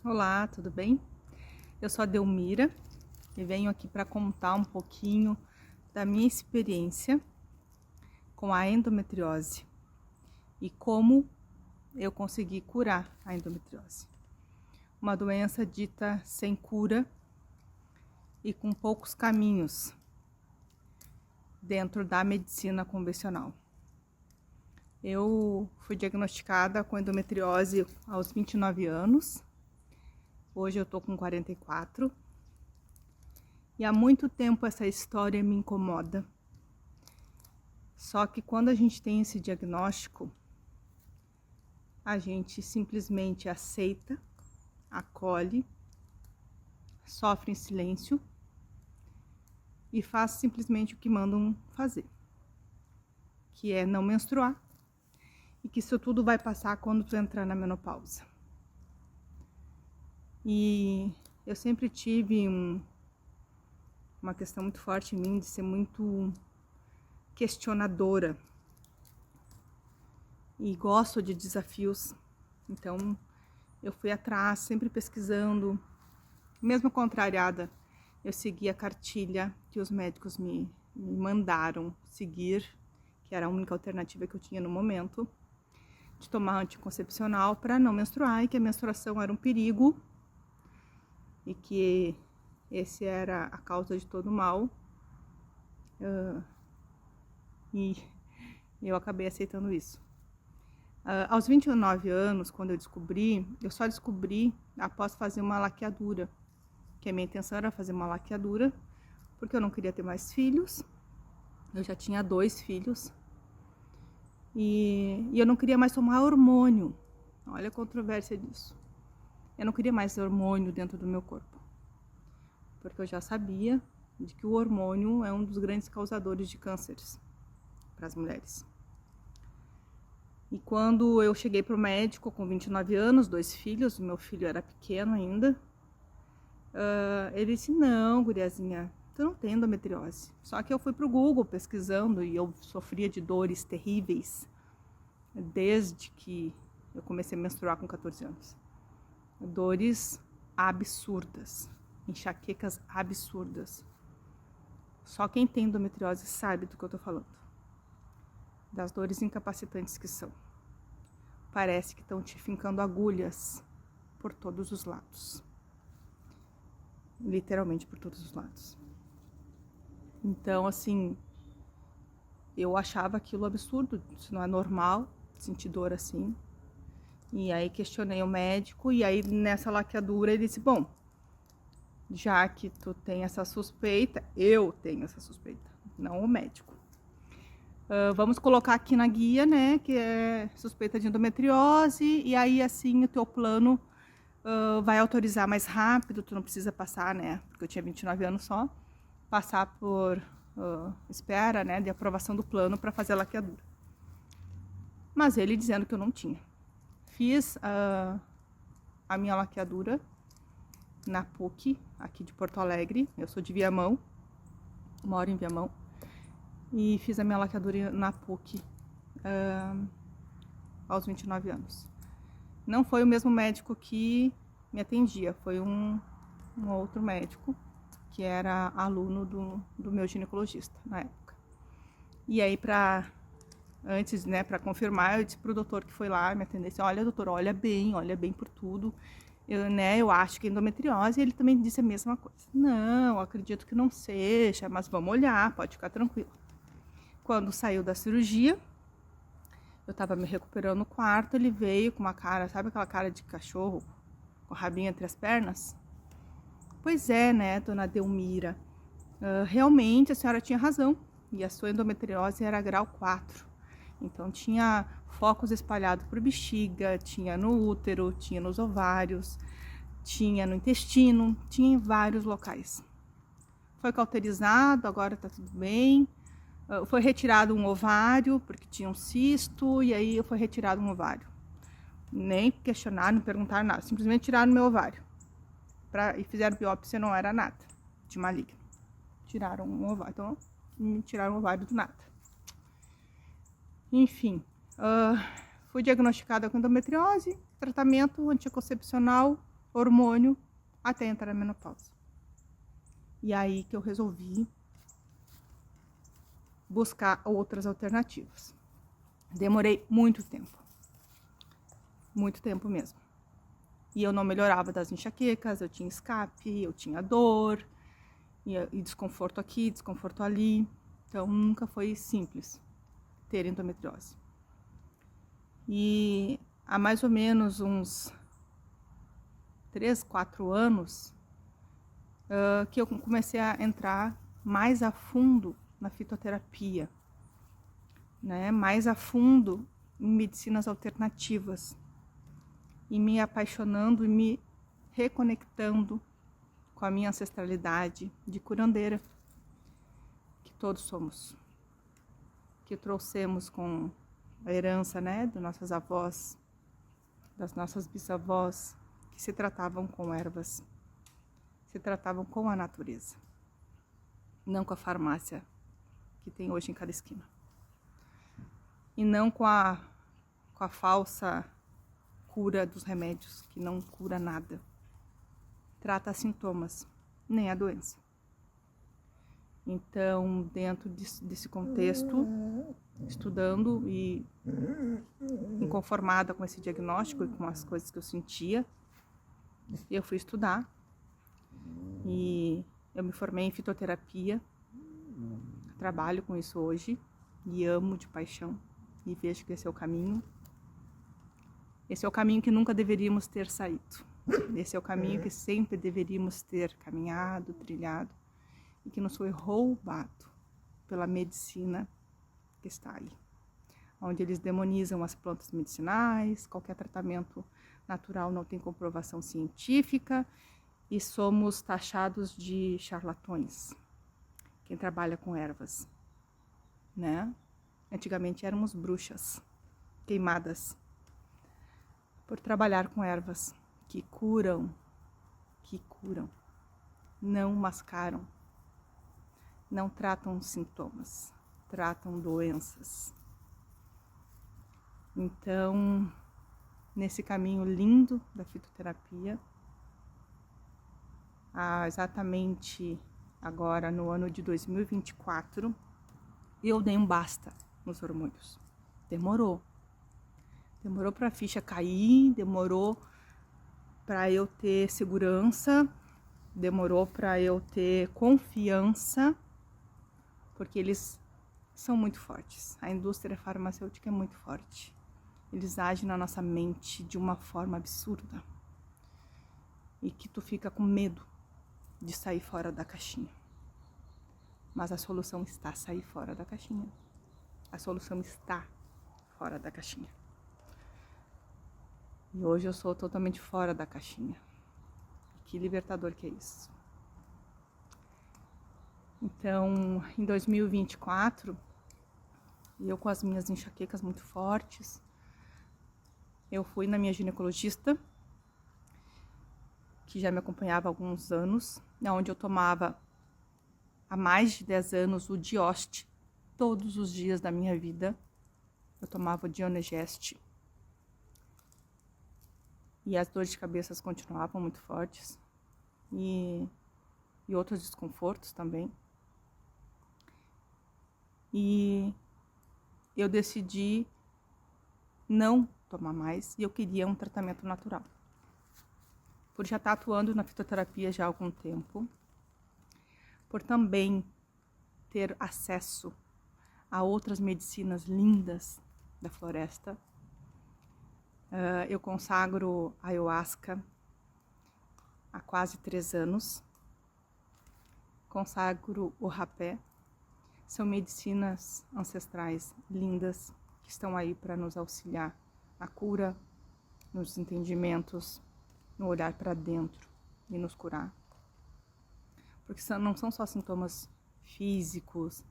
Olá, tudo bem? Eu sou a Delmira e venho aqui para contar um pouquinho da minha experiência com a endometriose e como eu consegui curar a endometriose. Uma doença dita sem cura e com poucos caminhos dentro da medicina convencional. Eu fui diagnosticada com endometriose aos 29 anos. Hoje eu tô com 44. E há muito tempo essa história me incomoda. Só que quando a gente tem esse diagnóstico, a gente simplesmente aceita, acolhe, sofre em silêncio e faz simplesmente o que mandam fazer, que é não menstruar e que isso tudo vai passar quando tu entrar na menopausa. E eu sempre tive uma questão muito forte em mim de ser muito questionadora e gosto de desafios. Então eu fui atrás, sempre pesquisando, mesmo contrariada, eu segui a cartilha que os médicos me mandaram seguir, que era a única alternativa que eu tinha no momento, de tomar anticoncepcional para não menstruar, e que a menstruação era um perigo e que esse era a causa de todo o mal. E eu acabei aceitando isso. Aos 29 anos, quando eu só descobri após fazer uma laqueadura, que a minha intenção era fazer uma laqueadura, porque eu não queria ter mais filhos, eu já tinha 2 filhos, e eu não queria mais tomar hormônio. Olha a controvérsia disso. Eu não queria mais hormônio dentro do meu corpo, porque eu já sabia de que o hormônio é um dos grandes causadores de cânceres para as mulheres. E quando eu cheguei pro médico com 29 anos, 2 filhos, meu filho era pequeno ainda, ele disse: não, guriazinha, tu não tem endometriose. Só que eu fui pro Google pesquisando e eu sofria de dores terríveis desde que eu comecei a menstruar com 14 anos. Dores absurdas, enxaquecas absurdas. Só quem tem endometriose sabe do que eu tô falando. Das dores incapacitantes que são. Parece que estão te fincando agulhas por todos os lados. Literalmente por todos os lados. Então, assim, eu achava aquilo absurdo, isso não é normal, sentir dor assim. E aí questionei o médico, e aí nessa laqueadura ele disse: bom, já que tu tem essa suspeita, eu tenho essa suspeita, não o médico. Vamos colocar aqui na guia, né, que é suspeita de endometriose, e aí assim o teu plano vai autorizar mais rápido, tu não precisa passar, né, porque eu tinha 29 anos só, passar por espera, né, de aprovação do plano para fazer a laqueadura. Mas ele dizendo que eu não tinha. Fiz a minha laqueadura na PUC, aqui de Porto Alegre, eu sou de Viamão, moro em Viamão. E fiz a minha laqueadura na PUC aos 29 anos. Não foi o mesmo médico que me atendia, foi um outro médico que era aluno do meu ginecologista na época. E aí, antes, né, para confirmar, eu disse pro doutor que foi lá me atender: olha, doutor, olha bem por tudo. Eu acho que é endometriose. E ele também disse a mesma coisa: não, acredito que não seja, mas vamos olhar, pode ficar tranquilo. Quando saiu da cirurgia, eu tava me recuperando no quarto, ele veio com uma cara, sabe aquela cara de cachorro, com o rabinho entre as pernas? Pois é, né, dona Delmira, realmente a senhora tinha razão, e a sua endometriose era grau 4. Então tinha focos espalhados por bexiga, tinha no útero, tinha nos ovários, tinha no intestino, tinha em vários locais. Foi cauterizado, agora tá tudo bem. Foi retirado um ovário, porque tinha um cisto, e aí foi retirado um ovário. Nem questionaram, não perguntaram nada, simplesmente tiraram meu ovário. E fizeram biópsia, não era nada de maligno. Tiraram um ovário, então tiraram o ovário do nada. Enfim, fui diagnosticada com endometriose, tratamento anticoncepcional hormônio até entrar na menopausa. E aí que eu resolvi buscar outras alternativas. Demorei muito tempo mesmo. E eu não melhorava das enxaquecas, eu tinha escape, eu tinha dor, e desconforto aqui, desconforto ali. Então nunca foi simples ter endometriose. E há mais ou menos uns 3, 4 anos que eu comecei a entrar mais a fundo na fitoterapia, né? Mais a fundo em medicinas alternativas, e me apaixonando e me reconectando com a minha ancestralidade de curandeira, que todos somos, que trouxemos com a herança, né, das nossas avós, das nossas bisavós, que se tratavam com ervas, se tratavam com a natureza, não com a farmácia que tem hoje em cada esquina, e não com a falsa cura dos remédios, que não cura nada, trata sintomas, nem a doença. Então, dentro desse contexto, estudando e inconformada com esse diagnóstico e com as coisas que eu sentia, eu fui estudar e eu me formei em fitoterapia, trabalho com isso hoje e amo de paixão e vejo que esse é o caminho. Esse é o caminho que nunca deveríamos ter saído. Esse é o caminho que sempre deveríamos ter caminhado, trilhado, e que nos foi roubado pela medicina que está aí, onde eles demonizam as plantas medicinais, qualquer tratamento natural não tem comprovação científica, e somos taxados de charlatões, quem trabalha com ervas, né? Antigamente éramos bruxas, queimadas, por trabalhar com ervas que curam, não mascaram, não tratam sintomas, tratam doenças. Então, nesse caminho lindo da fitoterapia, exatamente agora no ano de 2024, eu dei um basta nos hormônios. Demorou para a ficha cair, demorou para eu ter segurança, demorou para eu ter confiança, porque eles são muito fortes. A indústria farmacêutica é muito forte. Eles agem na nossa mente de uma forma absurda e que tu fica com medo de sair fora da caixinha. Mas a solução está a sair fora da caixinha. A solução está fora da caixinha. E hoje eu sou totalmente fora da caixinha. Que libertador que é isso. Então, em 2024, eu com as minhas enxaquecas muito fortes, eu fui na minha ginecologista, que já me acompanhava há alguns anos, onde eu tomava há mais de 10 anos o Dioste, todos os dias da minha vida. Eu tomava o Dionegeste. E as dores de cabeça continuavam muito fortes. E outros desconfortos também. E eu decidi não tomar mais, e eu queria um tratamento natural. Por já estar atuando na fitoterapia já há algum tempo, por também ter acesso a outras medicinas lindas da floresta. Eu consagro ayahuasca há quase 3 anos. Consagro o rapé. São medicinas ancestrais lindas que estão aí para nos auxiliar na cura, nos entendimentos, no olhar para dentro e nos curar. Porque não são só sintomas físicos.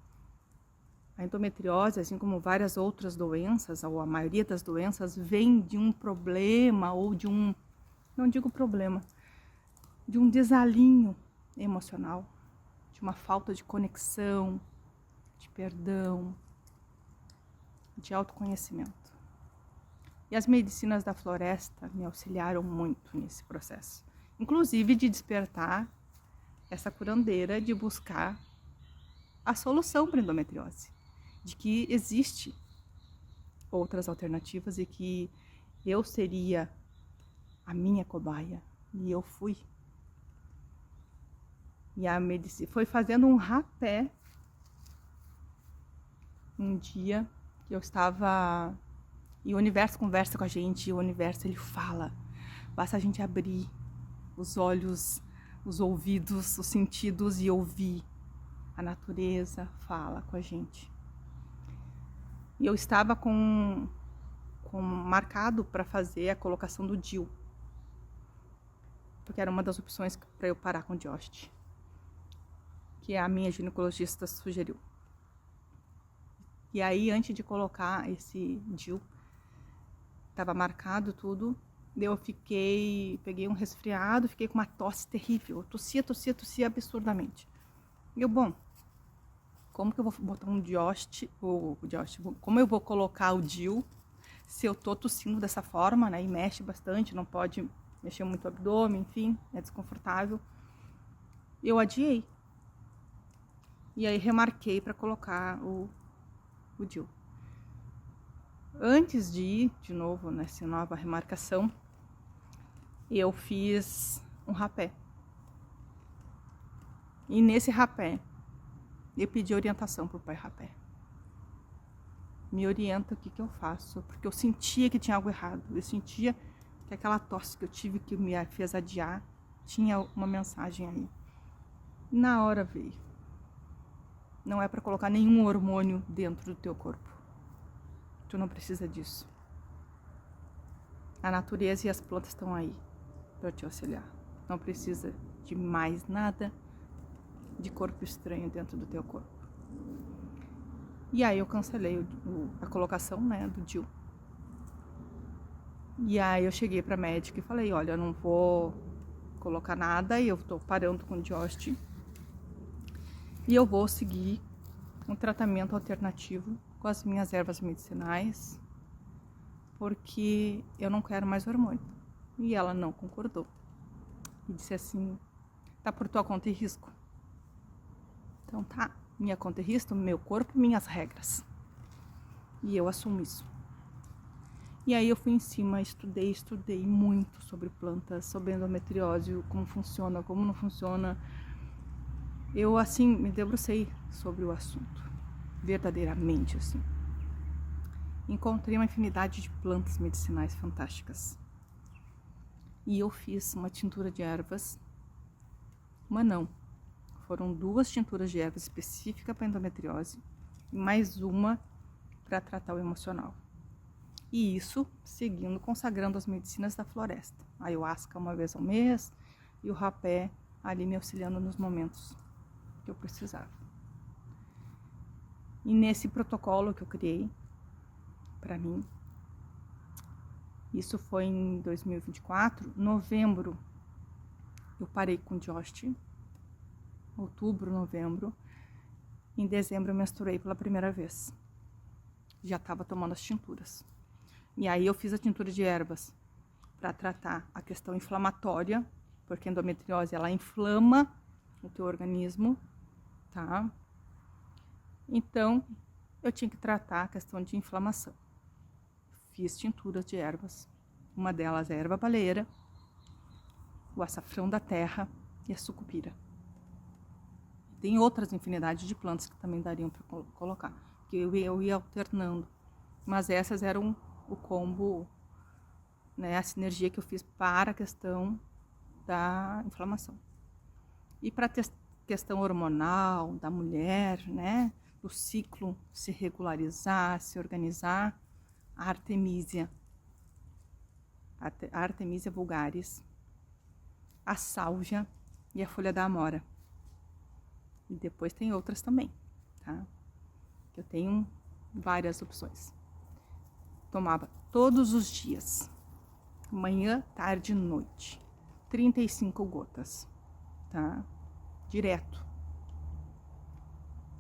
A endometriose, assim como várias outras doenças, ou a maioria das doenças, vem de um problema ou de um, não digo problema, de um desalinho emocional, de uma falta de conexão, de perdão, de autoconhecimento. E as medicinas da floresta me auxiliaram muito nesse processo. inclusive de despertar essa curandeira de buscar a solução para a endometriose, de que existe outras alternativas e que eu seria a minha cobaia, e eu fui. E a medicina foi fazendo um rapé um dia que eu estava, e o universo conversa com a gente, e o universo ele fala, basta a gente abrir os olhos, os ouvidos, os sentidos e ouvir. A natureza fala com a gente. E eu estava com marcado para fazer a colocação do DIU, porque era uma das opções para eu parar com o Dioste, que a minha ginecologista sugeriu. E aí, antes de colocar esse DIU, estava marcado tudo, eu peguei um resfriado, fiquei com uma tosse terrível, eu tossia absurdamente. E eu, bom, como que eu vou botar um Dioste, como eu vou colocar o DIU se eu tô tossindo dessa forma, né, e mexe bastante, não pode mexer muito o abdômen, enfim, é desconfortável. Eu adiei. E aí remarquei para colocar o DIU. Antes de ir de novo nessa nova remarcação, eu fiz um rapé. E nesse rapé, eu pedi orientação pro pai rapé. Me orienta o que eu faço, porque eu sentia que tinha algo errado. Eu sentia que aquela tosse que eu tive, que me fez adiar, tinha uma mensagem aí. Na hora veio. Não é para colocar nenhum hormônio dentro do teu corpo. Tu não precisa disso. A natureza e as plantas estão aí para te auxiliar. Não precisa de mais nada de corpo estranho dentro do teu corpo. E aí eu cancelei a colocação, né, do DIU. E aí eu cheguei pra médica e falei, olha, eu não vou colocar nada e eu tô parando com o Dioste. E eu vou seguir um tratamento alternativo com as minhas ervas medicinais, porque eu não quero mais hormônio. E ela não concordou. E disse assim, tá por tua conta e risco. Então tá, minha conta e risco, meu corpo, minhas regras. E eu assumo isso. E aí eu fui em cima, estudei muito sobre plantas, sobre endometriose, como funciona, como não funciona. Eu, assim, me debrucei sobre o assunto, verdadeiramente, assim. Encontrei uma infinidade de plantas medicinais fantásticas. E eu fiz uma tintura de ervas, foram 2 tinturas de ervas específicas para endometriose e mais uma para tratar o emocional. E isso seguindo, consagrando as medicinas da floresta. A ayahuasca uma vez ao mês e o rapé ali me auxiliando nos momentos que eu precisava. E nesse protocolo que eu criei para mim, isso foi em 2024, novembro, eu parei com o Dioste, outubro, novembro, em dezembro eu menstruei pela primeira vez. Já estava tomando as tinturas. E aí eu fiz a tintura de ervas para tratar a questão inflamatória, porque a endometriose ela inflama o teu organismo, tá? Então, eu tinha que tratar a questão de inflamação. Fiz tinturas de ervas. Uma delas é a erva baleeira, o açafrão da terra e a sucupira. Tem outras infinidades de plantas que também dariam para colocar, que eu ia alternando. Mas essas eram o combo, né, a sinergia que eu fiz para a questão da inflamação. E para a questão hormonal da mulher, né, do ciclo se regularizar, se organizar, a Artemisia vulgaris, a sálvia e a folha da amora. E depois tem outras também, tá? Eu tenho várias opções. Tomava todos os dias, manhã, tarde e noite, 35 gotas, tá? Direto.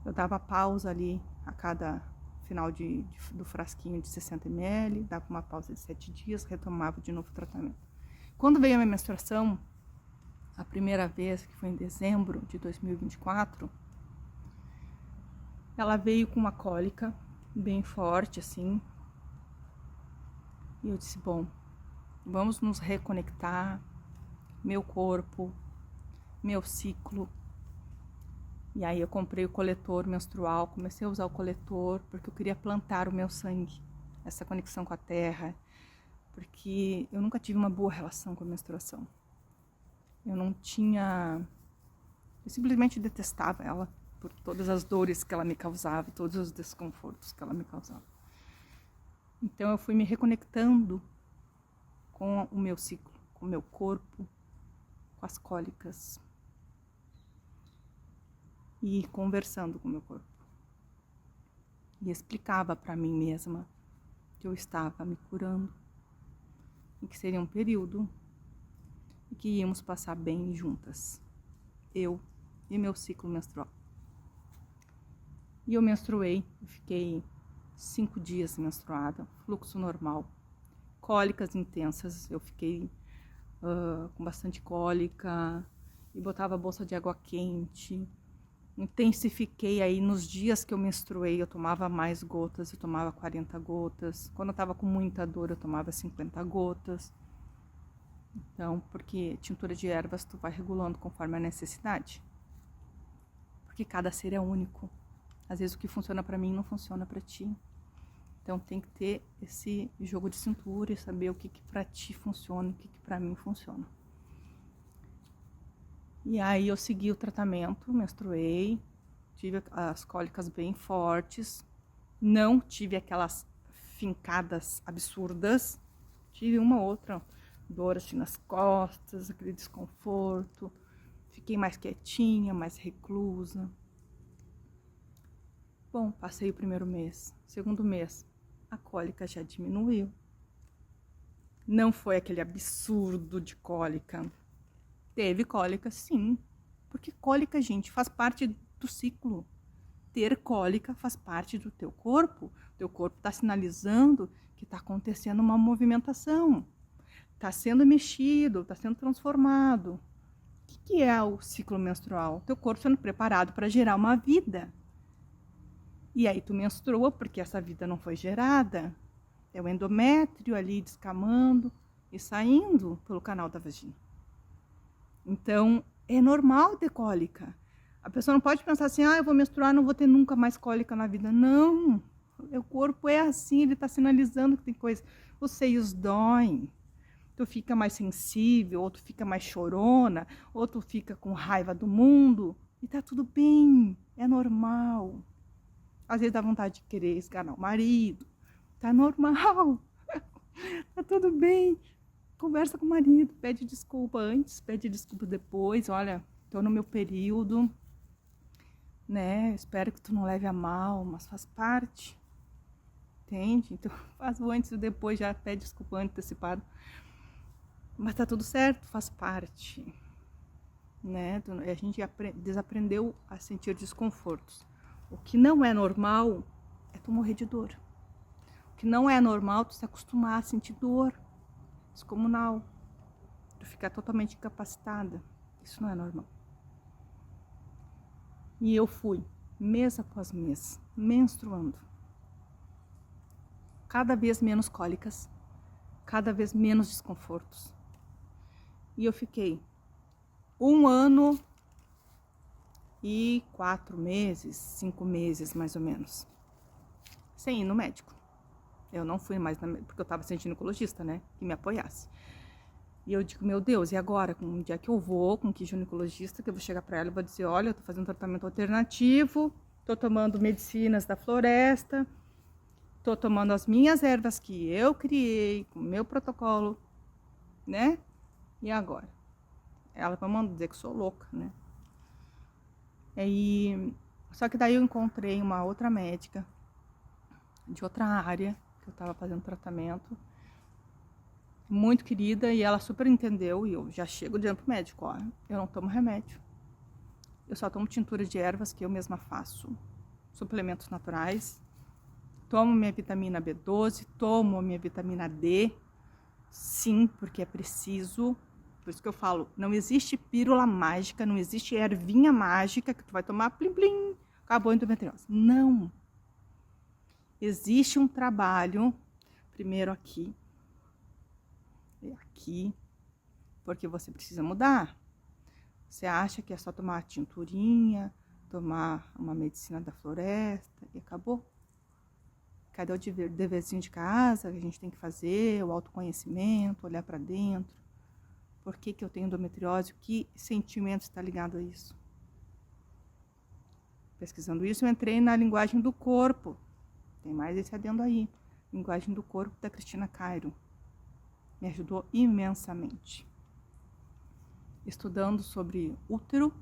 Eu dava pausa ali a cada final do frasquinho de 60 ml, dava uma pausa de 7 dias, retomava de novo o tratamento. Quando veio a minha menstruação, a primeira vez, que foi em dezembro de 2024, ela veio com uma cólica bem forte, assim. E eu disse, bom, vamos nos reconectar, meu corpo, meu ciclo. E aí eu comprei o coletor menstrual, comecei a usar o coletor, porque eu queria plantar o meu sangue, essa conexão com a terra, porque eu nunca tive uma boa relação com a menstruação. Eu não tinha... Eu simplesmente detestava ela, por todas as dores que ela me causava, todos os desconfortos que ela me causava. Então eu fui me reconectando com o meu ciclo, com o meu corpo, com as cólicas. E conversando com o meu corpo. E explicava para mim mesma que eu estava me curando. E que seria um período e que íamos passar bem juntas. Eu e meu ciclo menstrual. E eu menstruei, eu fiquei 5 dias menstruada, fluxo normal, cólicas intensas, eu fiquei com bastante cólica e botava bolsa de água quente, intensifiquei aí nos dias que eu menstruei, eu tomava mais gotas, eu tomava 40 gotas, quando eu tava com muita dor eu tomava 50 gotas, então, porque tintura de ervas tu vai regulando conforme a necessidade, porque cada ser é único. Às vezes o que funciona pra mim não funciona pra ti. Então tem que ter esse jogo de cintura e saber o que pra ti funciona e o que pra mim funciona. E aí eu segui o tratamento, menstruei, tive as cólicas bem fortes, não tive aquelas fincadas absurdas, tive uma outra dor assim nas costas, aquele desconforto, fiquei mais quietinha, mais reclusa. Bom, passei o primeiro mês. Segundo mês, a cólica já diminuiu. Não foi aquele absurdo de cólica. Teve cólica, sim. Porque cólica, gente, faz parte do ciclo. Ter cólica faz parte do teu corpo. Teu corpo está sinalizando que está acontecendo uma movimentação. Está sendo mexido, está sendo transformado. O que é o ciclo menstrual? Teu corpo sendo preparado para gerar uma vida. E aí tu menstrua porque essa vida não foi gerada. É o endométrio ali descamando e saindo pelo canal da vagina. Então, é normal ter cólica. A pessoa não pode pensar assim, eu vou menstruar, não vou ter nunca mais cólica na vida. Não, o corpo é assim, ele está sinalizando que tem coisa. Os seios doem, tu fica mais sensível, ou tu fica mais chorona, ou tu fica com raiva do mundo. E tá tudo bem, é normal. Às vezes dá vontade de querer esganar o marido. Tá normal. Tá tudo bem. Conversa com o marido, pede desculpa antes, pede desculpa depois. Olha, tô no meu período, né? Espero que tu não leve a mal, mas faz parte. Entende? Então faz o antes e o depois, já pede desculpa antecipado. Mas tá tudo certo, faz parte. Né? A gente desaprendeu a sentir desconfortos. O que não é normal é tu morrer de dor. O que não é normal é tu se acostumar a sentir dor descomunal. Tu ficar totalmente incapacitada. Isso não é normal. E eu fui, mês após mês, menstruando. Cada vez menos cólicas, cada vez menos desconfortos. E eu fiquei 1 ano e 4 meses, 5 meses mais ou menos, sem ir no médico. Eu não fui mais, porque eu tava sem ginecologista, né, que me apoiasse. E eu digo, meu Deus, e agora? Com onde é que eu vou? Com que ginecologista que eu vou chegar pra ela e vou dizer, olha, eu tô fazendo tratamento alternativo, tô tomando medicinas da floresta, tô tomando as minhas ervas que eu criei, com o meu protocolo, né? E agora? Ela vai mandar dizer que sou louca, né? Só que daí eu encontrei uma outra médica de outra área que eu tava fazendo tratamento, muito querida, e ela super entendeu, e eu já chego dizendo pro médico, ó, eu não tomo remédio, eu só tomo tintura de ervas que eu mesma faço, suplementos naturais, tomo minha vitamina B12, tomo minha vitamina D, sim, porque é preciso, Por isso que eu falo, não existe pílula mágica, não existe ervinha mágica que tu vai tomar, plim, plim, acabou a endometriose. Não. Existe um trabalho, primeiro aqui, e aqui, porque você precisa mudar. Você acha que é só tomar a tinturinha, tomar uma medicina da floresta e acabou? Cadê o deverzinho de casa que a gente tem que fazer, o autoconhecimento, olhar para dentro? Por que eu tenho endometriose? Que sentimento está ligado a isso? Pesquisando isso, eu entrei na linguagem do corpo. Tem mais esse adendo aí. Linguagem do corpo da Cristina Cairo. Me ajudou imensamente. Estudando sobre útero,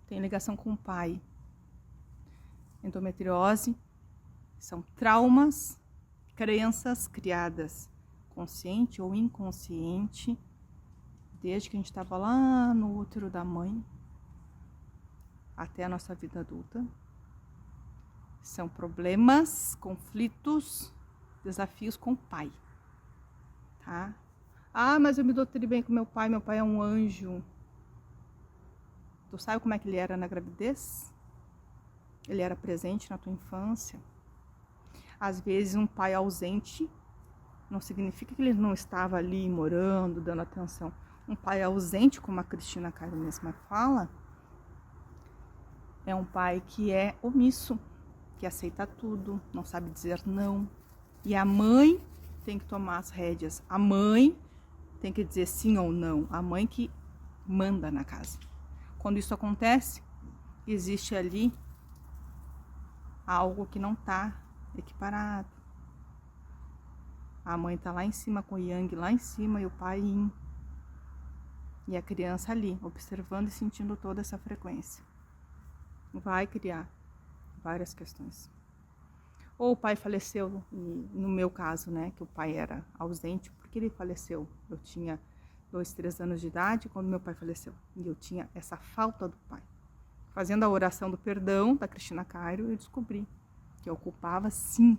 tem ligação com o pai. Endometriose são traumas, crenças criadas consciente ou inconsciente, desde que a gente estava lá no útero da mãe até a nossa vida adulta. São problemas, conflitos, desafios com o pai, tá? Ah, mas eu me dou tudo bem com meu pai é um anjo. Tu sabe como é que ele era na gravidez? Ele era presente na tua infância. Às vezes um pai ausente não significa que ele não estava ali morando, dando atenção. Um pai ausente, como a Cristina Cairo mesma fala, é um pai que é omisso, que aceita tudo, não sabe dizer não. E a mãe tem que tomar as rédeas. A mãe tem que dizer sim ou não. A mãe que manda na casa. Quando isso acontece, existe ali algo que não está equiparado. A mãe está lá em cima com o yang lá em cima e o pai yin. E a criança ali, observando e sentindo toda essa frequência. Vai criar várias questões. Ou o pai faleceu, no meu caso, né, que o pai era ausente, porque ele faleceu. Eu tinha 2, 3 anos de idade quando meu pai faleceu. E eu tinha essa falta do pai. Fazendo a oração do perdão da Cristina Cairo, eu descobri que eu culpava sim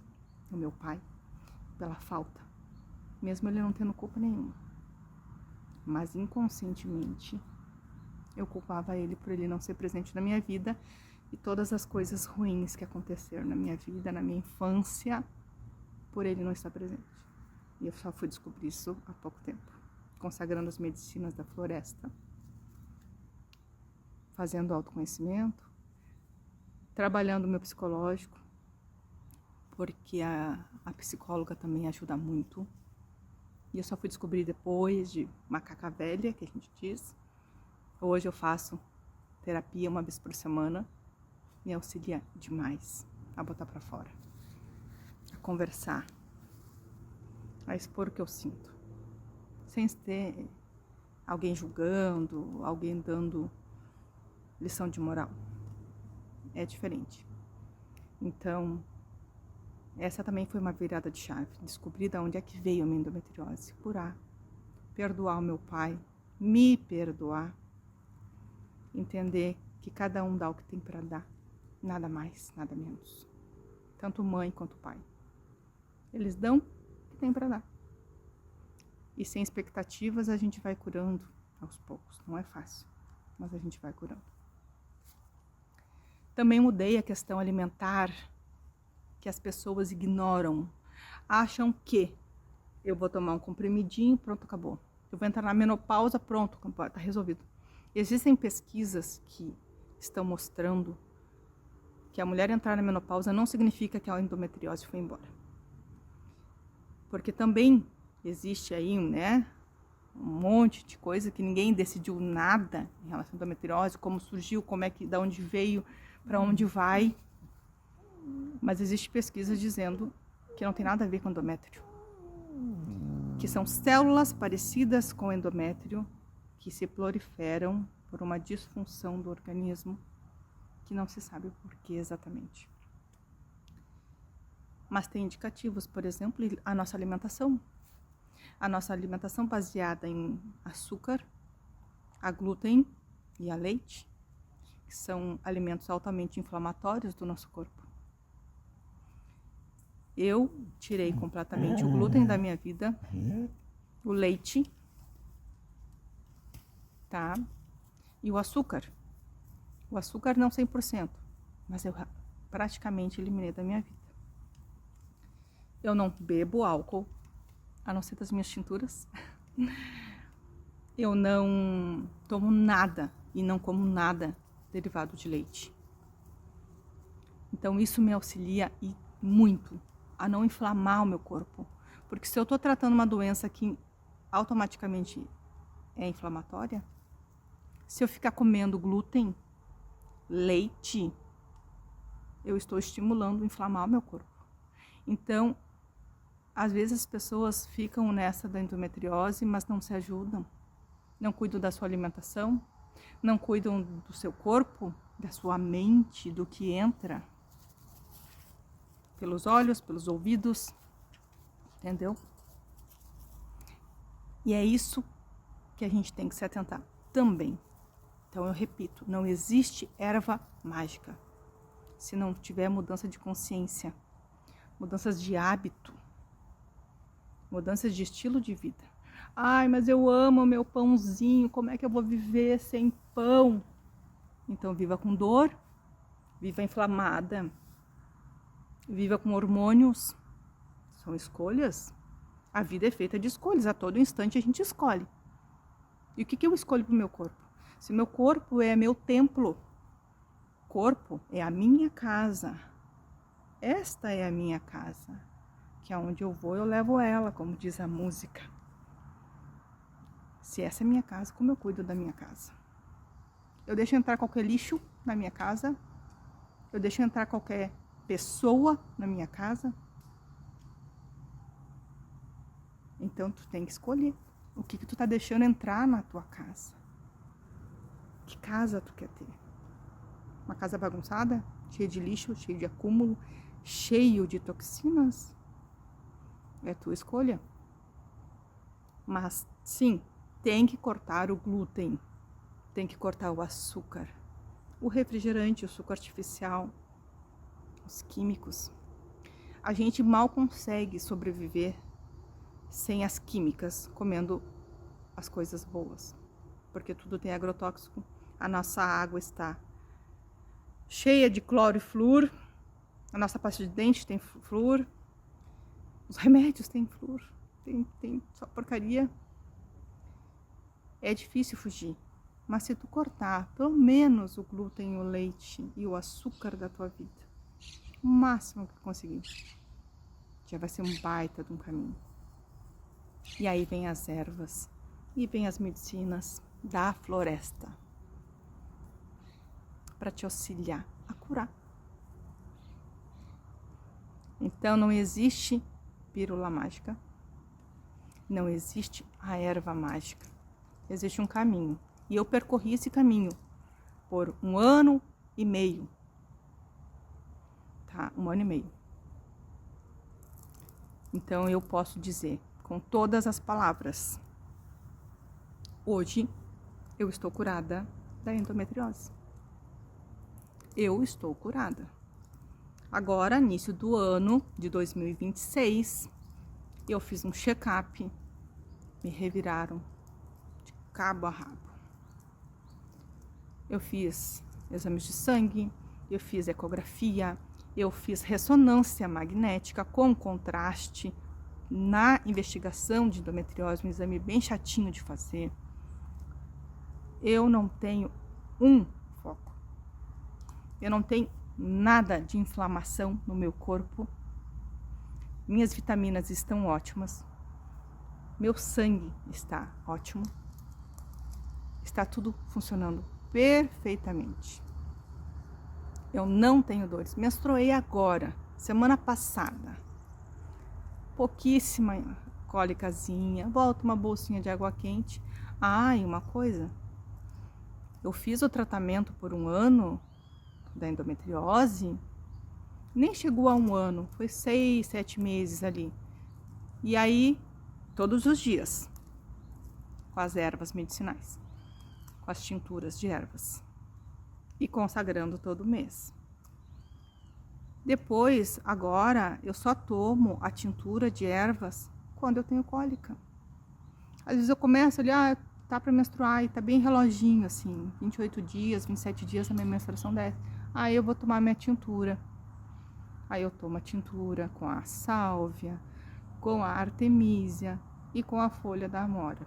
o meu pai pela falta, mesmo ele não tendo culpa nenhuma. Mas inconscientemente eu culpava ele por ele não ser presente na minha vida e todas as coisas ruins que aconteceram na minha vida, na minha infância, por ele não estar presente. E eu só fui descobrir isso há pouco tempo, consagrando as medicinas da floresta, fazendo autoconhecimento, trabalhando o meu psicológico, porque a psicóloga também ajuda muito. E eu só fui descobrir depois de macaca velha, que a gente diz. Hoje eu faço terapia 1 vez por semana. Me auxilia demais a botar pra fora, a conversar, a expor o que eu sinto, sem ter alguém julgando, alguém dando lição de moral. É diferente. Então, essa também foi uma virada de chave. Descobrir de onde é que veio a minha endometriose. Curar, perdoar o meu pai, me perdoar, entender que cada um dá o que tem para dar. Nada mais, nada menos. Tanto mãe quanto pai. Eles dão o que tem para dar. E sem expectativas a gente vai curando aos poucos. Não é fácil, mas a gente vai curando. Também mudei a questão alimentar, que as pessoas ignoram. Acham que eu vou tomar um comprimidinho, pronto, acabou. Eu vou entrar na menopausa, pronto, tá resolvido. Existem pesquisas que estão mostrando que a mulher entrar na menopausa não significa que a endometriose foi embora. Porque também existe aí, né, um monte de coisa que ninguém decidiu nada em relação à endometriose, como surgiu, como é que, da onde veio, para onde vai. Mas existe pesquisa dizendo que não tem nada a ver com endométrio. Que são células parecidas com endométrio que se proliferam por uma disfunção do organismo que não se sabe o porquê exatamente. Mas tem indicativos, por exemplo, a nossa alimentação. A nossa alimentação baseada em açúcar, a glúten e a leite, que são alimentos altamente inflamatórios do nosso corpo. Eu tirei completamente o glúten da minha vida, o leite, tá? E o açúcar não 100%, mas eu praticamente eliminei da minha vida. Eu não bebo álcool, a não ser das minhas tinturas. Eu não tomo nada e não como nada derivado de leite. Então isso me auxilia e muito a não inflamar o meu corpo. Porque se eu estou tratando uma doença que automaticamente é inflamatória, se eu ficar comendo glúten, leite, eu estou estimulando inflamar o meu corpo. Então, às vezes as pessoas ficam nessa da endometriose, mas não se ajudam. Não cuidam da sua alimentação, não cuidam do seu corpo, da sua mente, do que entra pelos olhos, pelos ouvidos, entendeu? E é isso que a gente tem que se atentar também. Então eu repito, não existe erva mágica se não tiver mudança de consciência, mudanças de hábito, mudanças de estilo de vida. Ai, mas eu amo meu pãozinho, como é que eu vou viver sem pão? Então viva com dor, viva inflamada, viva com hormônios. São escolhas. A vida é feita de escolhas, a todo instante a gente escolhe. E o que eu escolho para o meu corpo? Se meu corpo é meu templo, corpo é a minha casa. Esta é a minha casa, que aonde eu vou eu levo ela, como diz a música. Se essa é a minha casa, como eu cuido da minha casa? Eu deixo entrar qualquer lixo na minha casa? Eu deixo entrar qualquer pessoa na minha casa? Então tu tem que escolher o que tu tá deixando entrar na tua casa. Que casa tu quer ter? Uma casa bagunçada, cheia de lixo, cheia de acúmulo, cheio de toxinas? É tua escolha. Mas sim, tem que cortar o glúten, tem que cortar o açúcar, o refrigerante, o suco artificial, os químicos. A gente mal consegue sobreviver sem as químicas, comendo as coisas boas, porque tudo tem agrotóxico. A nossa água está cheia de cloro e flúor, a nossa pasta de dente tem flúor, os remédios têm flúor, tem só porcaria. É difícil fugir, mas se tu cortar pelo menos o glúten, o leite e o açúcar da tua vida, o máximo que conseguir, já vai ser um baita de um caminho. E aí vem as ervas, e vem as medicinas da floresta, para te auxiliar a curar. Então não existe pílula mágica, não existe a erva mágica, existe um caminho. E eu percorri esse caminho por 1 ano e meio, tá? 1 ano e meio. Então eu posso dizer com todas as palavras, hoje eu estou curada da endometriose. Eu estou curada. Agora, início do ano de 2026, eu fiz um check-up, me reviraram de cabo a rabo. Eu fiz exames de sangue, eu fiz ecografia, eu fiz ressonância magnética com contraste na investigação de endometriose, um exame bem chatinho de fazer. Eu não tenho um foco. Eu não tenho nada de inflamação no meu corpo. Minhas vitaminas estão ótimas. Meu sangue está ótimo. Está tudo funcionando perfeitamente. Eu não tenho dores. Menstruei agora, semana passada. Pouquíssima cólicazinha. Volta uma bolsinha de água quente. Ah, e uma coisa. Eu fiz o tratamento por 1 ano da endometriose. Nem chegou a 1 ano. Foi 6, 7 meses ali. E aí, todos os dias. Com as ervas medicinais. Com as tinturas de ervas. E consagrando todo mês. Depois, agora, eu só tomo a tintura de ervas quando eu tenho cólica. Às vezes eu começo ali, tá para menstruar e tá bem reloginho, assim, 28 dias, 27 dias a minha menstruação desce. Aí eu vou tomar minha tintura. Aí eu tomo a tintura com a sálvia, com a artemísia e com a folha da amora.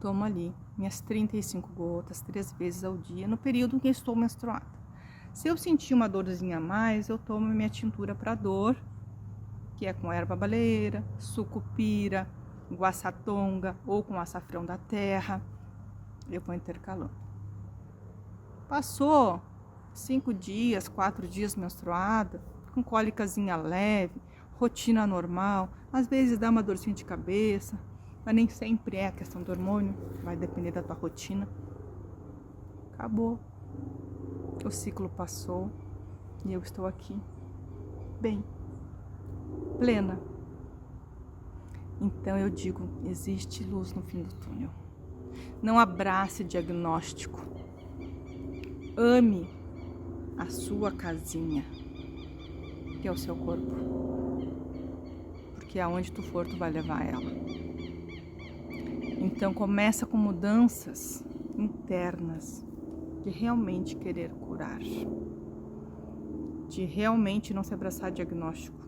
Tomo ali minhas 35 gotas 3 vezes ao dia, no período em que estou menstruada. Se eu sentir uma dorzinha a mais, eu tomo minha tintura para dor, que é com erva baleeira, sucupira, guaçatonga ou com açafrão da terra. Eu vou intercalando. Passou 5 dias, 4 dias menstruada, com cólicazinha leve, rotina normal, às vezes dá uma dorzinha de cabeça, mas nem sempre é a questão do hormônio, vai depender da tua rotina. Acabou. O ciclo passou e eu estou aqui, bem, plena. Então eu digo, existe luz no fim do túnel. Não abrace diagnóstico. Ame a sua casinha, que é o seu corpo. Porque aonde tu for, tu vai levar ela. Então começa com mudanças internas, de realmente querer curar, de realmente não se abraçar diagnóstico.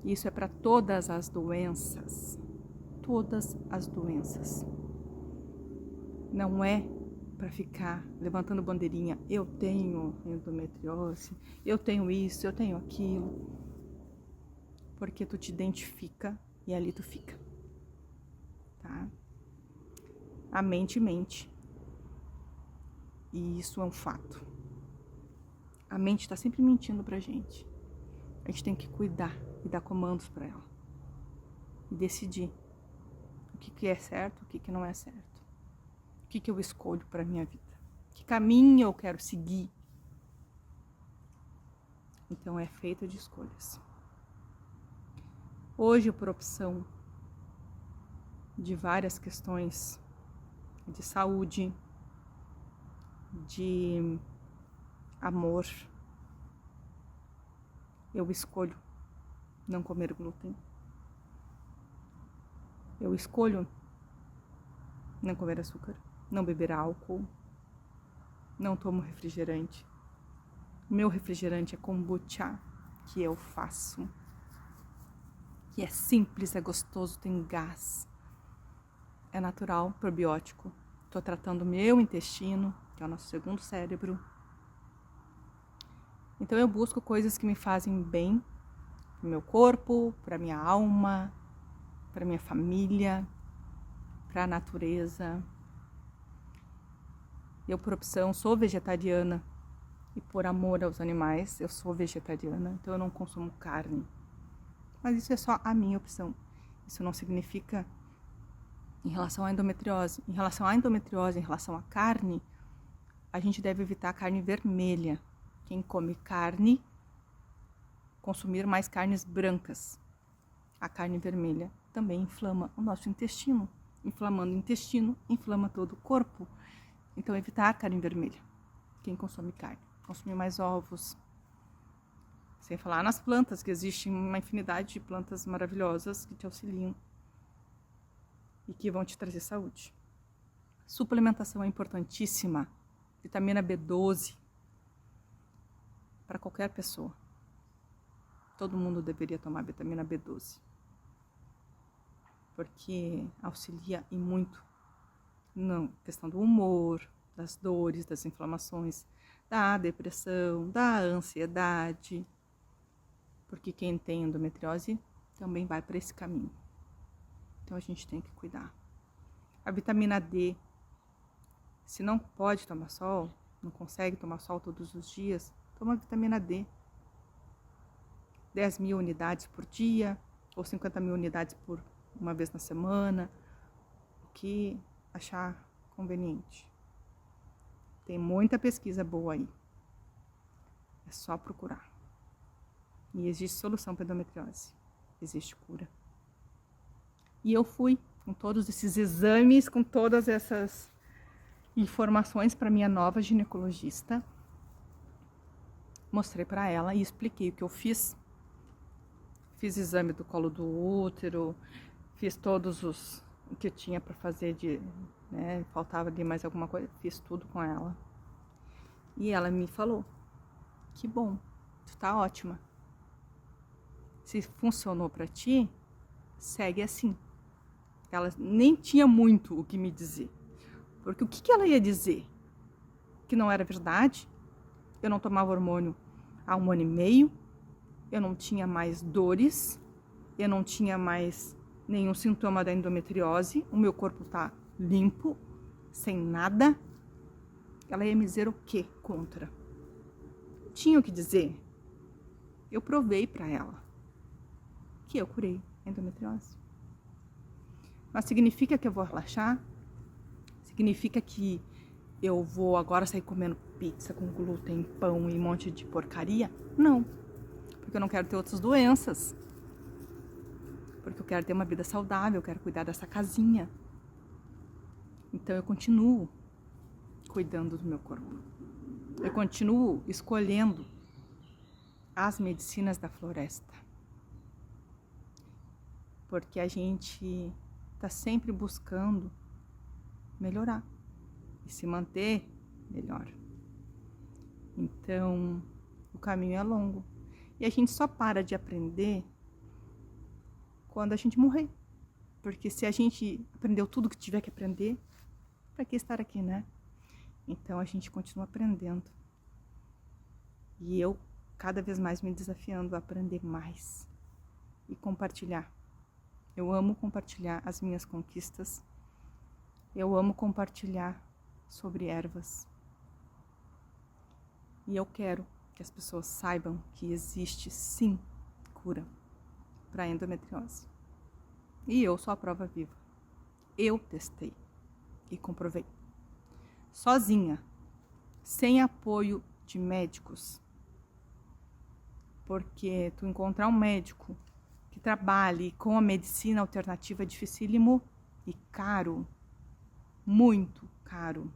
Isso é para todas as doenças, todas as doenças. Não é para ficar levantando bandeirinha, eu tenho endometriose, eu tenho isso, eu tenho aquilo, porque tu te identifica e ali tu fica, tá? A mente mente. E isso é um fato. A mente está sempre mentindo pra gente. A gente tem que cuidar e dar comandos para ela. E decidir o que é certo, o que não é certo. O que eu escolho para minha vida. Que caminho eu quero seguir. Então é feito de escolhas. Hoje, por opção de várias questões de saúde, de amor, eu escolho não comer glúten. Eu escolho não comer açúcar, não beber álcool, não tomo refrigerante. Meu refrigerante é kombucha, que eu faço, que é simples, é gostoso, tem gás, é natural, probiótico. Estou tratando o meu intestino, que é o nosso segundo cérebro. Então eu busco coisas que me fazem bem para o meu corpo, para a minha alma, para a minha família, para a natureza. Eu, por opção, sou vegetariana e por amor aos animais, eu sou vegetariana, então eu não consumo carne. Mas isso é só a minha opção. Isso não significa em relação à endometriose. Em relação à endometriose, em relação à carne, a gente deve evitar a carne vermelha. Quem come carne, consumir mais carnes brancas. A carne vermelha também inflama o nosso intestino. Inflamando o intestino, inflama todo o corpo. Então, evitar a carne vermelha. Quem consome carne. Consumir mais ovos. Sem falar nas plantas, que existe uma infinidade de plantas maravilhosas que te auxiliam e que vão te trazer saúde. Suplementação é importantíssima. Vitamina B12 para qualquer pessoa. Todo mundo deveria tomar vitamina B12. Porque auxilia e muito na questão do humor, das dores, das inflamações, da depressão, da ansiedade. Porque quem tem endometriose também vai para esse caminho. Então a gente tem que cuidar. A vitamina D, se não pode tomar sol, não consegue tomar sol todos os dias, toma vitamina D. 10.000 unidades por dia, ou 50.000 unidades por uma vez na semana, o que achar conveniente. Tem muita pesquisa boa aí. É só procurar. E existe solução para endometriose. Existe cura. E eu fui com todos esses exames, com todas essas informações para minha nova ginecologista. Mostrei para ela e expliquei o que eu fiz. Fiz exame do colo do útero, fiz todos o que eu tinha para fazer né, faltava de mais alguma coisa, fiz tudo com ela. E ela me falou: que bom, tu tá ótima. Se funcionou para ti, segue assim. Ela nem tinha muito o que me dizer. Porque o que ela ia dizer? Que não era verdade. Eu não tomava hormônio há 1 ano e meio. Eu não tinha mais dores. Eu não tinha mais nenhum sintoma da endometriose. O meu corpo tá limpo, sem nada. Ela ia me dizer o que contra? Tinha o que dizer. Eu provei para ela que eu curei a endometriose. Mas significa que eu vou relaxar? Significa que eu vou agora sair comendo pizza com glúten, pão e um monte de porcaria? Não. Porque eu não quero ter outras doenças. Porque eu quero ter uma vida saudável, eu quero cuidar dessa casinha. Então eu continuo cuidando do meu corpo. Eu continuo escolhendo as medicinas da floresta. Porque a gente está sempre buscando melhorar e se manter melhor. Então, o caminho é longo. E a gente só para de aprender quando a gente morrer. Porque se a gente aprendeu tudo que tiver que aprender, para que estar aqui, né? Então, a gente continua aprendendo. E eu, cada vez mais me desafiando a aprender mais e compartilhar. Eu amo compartilhar as minhas conquistas. Eu amo compartilhar sobre ervas. E eu quero que as pessoas saibam que existe, sim, cura para endometriose. E eu sou a prova viva. Eu testei e comprovei. Sozinha, sem apoio de médicos. Porque tu encontrar um médico que trabalhe com a medicina alternativa é dificílimo e caro. Muito caro.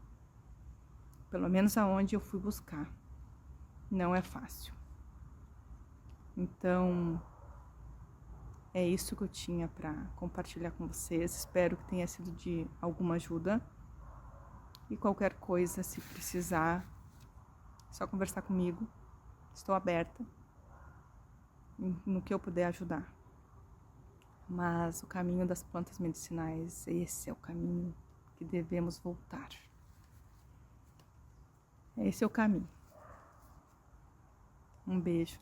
Pelo menos aonde eu fui buscar. Não é fácil. Então, é isso que eu tinha para compartilhar com vocês. Espero que tenha sido de alguma ajuda. E qualquer coisa, se precisar, é só conversar comigo. Estou aberta no que eu puder ajudar. Mas o caminho das plantas medicinais, esse é o caminho que devemos voltar. Esse é o caminho. Um beijo.